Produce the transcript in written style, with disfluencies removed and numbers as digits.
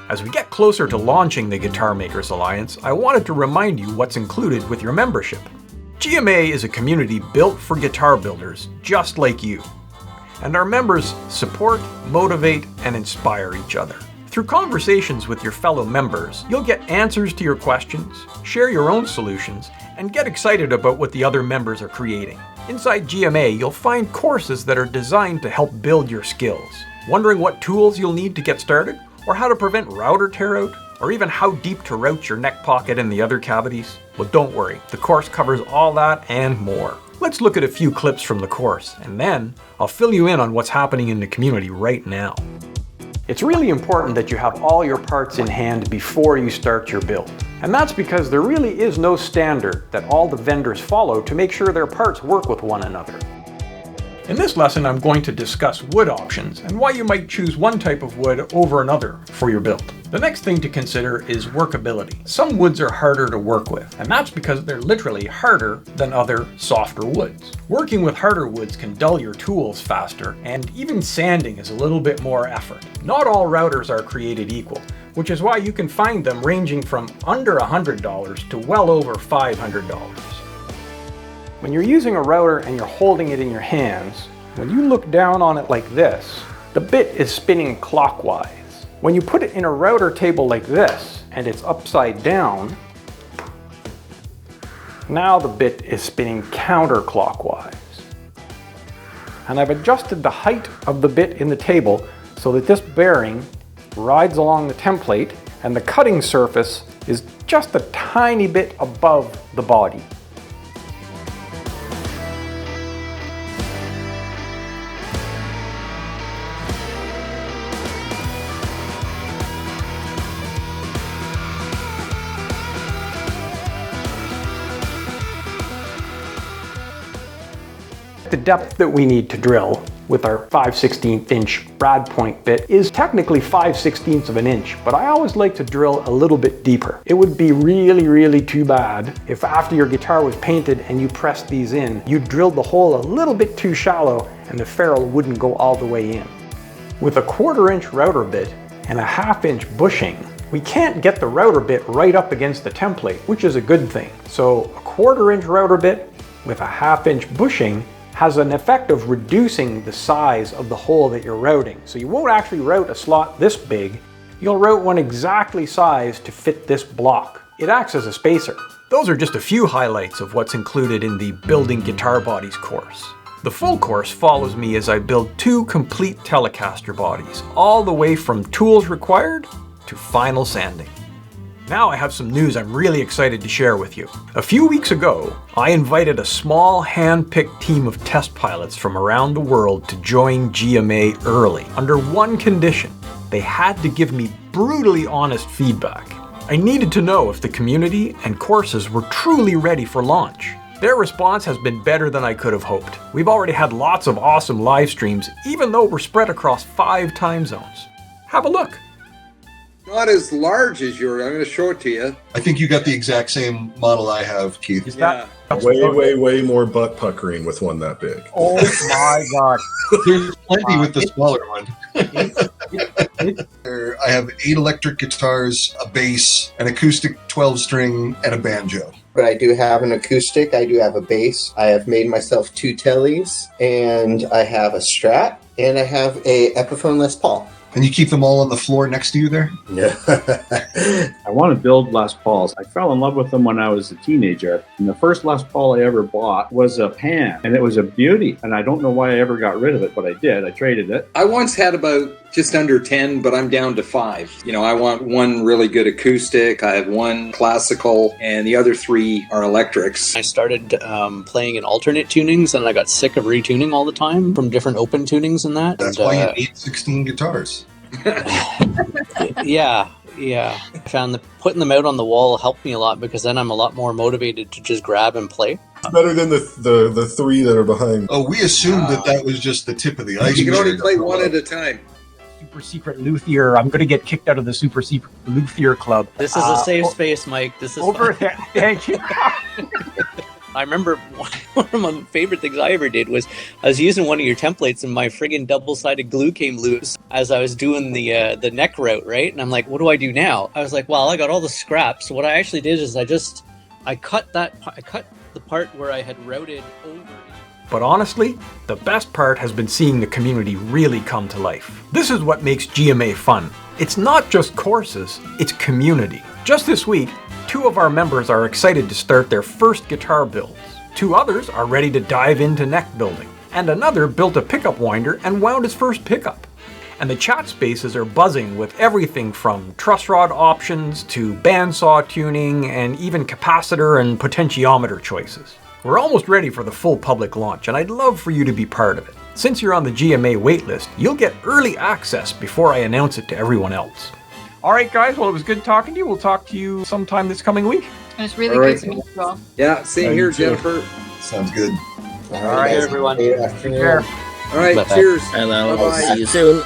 As we get closer to launching the Guitar Makers Alliance, I wanted to remind you what's included with your membership. GMA is a community built for guitar builders just like you. And our members support, motivate, and inspire each other. Through conversations with your fellow members, you'll get answers to your questions, share your own solutions, and get excited about what the other members are creating. Inside GMA, you'll find courses that are designed to help build your skills. Wondering what tools you'll need to get started? Or how to prevent router tear out? Or even how deep to route your neck pocket and the other cavities? Well, don't worry, the course covers all that and more. Let's look at a few clips from the course, and then I'll fill you in on what's happening in the community right now. It's really important that you have all your parts in hand before you start your build. And that's because there really is no standard that all the vendors follow to make sure their parts work with one another. In this lesson, I'm going to discuss wood options and why you might choose one type of wood over another for your build. The next thing to consider is workability. Some woods are harder to work with, and that's because they're literally harder than other softer woods. Working with harder woods can dull your tools faster, and even sanding is a little bit more effort. Not all routers are created equal, which is why you can find them ranging from under $100 to well over $500. When you're using a router and you're holding it in your hands, when you look down on it like this, the bit is spinning clockwise. When you put it in a router table like this and it's upside down, now the bit is spinning counterclockwise. And I've adjusted the height of the bit in the table so that this bearing rides along the template and the cutting surface is just a tiny bit above the body. The depth that we need to drill with our 5/16 inch brad point bit is technically 5/16 of an inch, but I always like to drill a little bit deeper. It would be really too bad if after your guitar was painted and you pressed these in, you drilled the hole a little bit too shallow and the ferrule wouldn't go all the way in. With a 1/4 inch router bit and a 1/2 inch bushing, we can't get the router bit right up against the template, which is a good thing. So a 1/4 inch router bit with a 1/2 inch bushing has an effect of reducing the size of the hole that you're routing. So you won't actually route a slot this big, you'll route one exactly sized to fit this block. It acts as a spacer. Those are just a few highlights of what's included in the Building Guitar Bodies course. The full course follows me as I build 2 complete Telecaster bodies, all the way from tools required to final sanding. Now I have some news I'm really excited to share with you. A few weeks ago, I invited a small hand-picked team of test pilots from around the world to join GMA early, under one condition. They had to give me brutally honest feedback. I needed to know if the community and courses were truly ready for launch. Their response has been better than I could have hoped. We've already had lots of awesome live streams, even though we're spread across 5 time zones. Have a look. Not as large as yours. I'm going to show it to you. I think you got the exact same model I have, Keith. Is that way more butt puckering with one that big. Oh my God. There's plenty with the smaller one. I have 8 electric guitars, a bass, an acoustic 12-string, and a banjo. But I do have an acoustic, I do have a bass, I have made myself 2 tellies, and I have a Strat, and I have a Epiphone Les Paul. And you keep them all on the floor next to you there? Yeah. I want to build Les Pauls. I fell in love with them when I was a teenager. And the first Les Paul I ever bought was a Pan, and it was a beauty. And I don't know why I ever got rid of it, but I did. I traded it. I once had about just under 10, but I'm down to 5. You know, I want one really good acoustic, I have one classical, and the other 3 are electrics. I started playing in alternate tunings, and I got sick of retuning all the time from different open tunings and that. That's why you need 16 guitars. Yeah. I found that putting them out on the wall helped me a lot, because then I'm a lot more motivated to just grab and play. It's better than the 3 that are behind. Oh, we assumed that was just the tip of the iceberg. You can only play one at a time. Super secret luthier. I'm going to get kicked out of the super secret luthier club. This is a safe space, Mike. This is over there. Thank you. I remember one of my favorite things I ever did was I was using one of your templates and my friggin' double-sided glue came loose as I was doing the neck route, right? And I'm like, what do I do now? I was like, well, I got all the scraps. So what I actually did is I cut the part where I had routed over. But honestly, the best part has been seeing the community really come to life. This is what makes GMA fun. It's not just courses, it's community. Just this week, 2 of our members are excited to start their first guitar builds. 2 others are ready to dive into neck building. And another built a pickup winder and wound his first pickup. And the chat spaces are buzzing with everything from truss rod options to bandsaw tuning and even capacitor and potentiometer choices. We're almost ready for the full public launch, and I'd love for you to be part of it. Since you're on the GMA waitlist, you'll get early access before I announce it to everyone else. Alright guys, well it was good talking to you. We'll talk to you sometime this coming week. It was really All right. good to meet you all. Yeah, same here, you too. Jennifer. Sounds good. All right, guys. everyone. Good afternoon. Take care. All right, Bye-bye. cheers. And I'll Bye-bye. see you soon.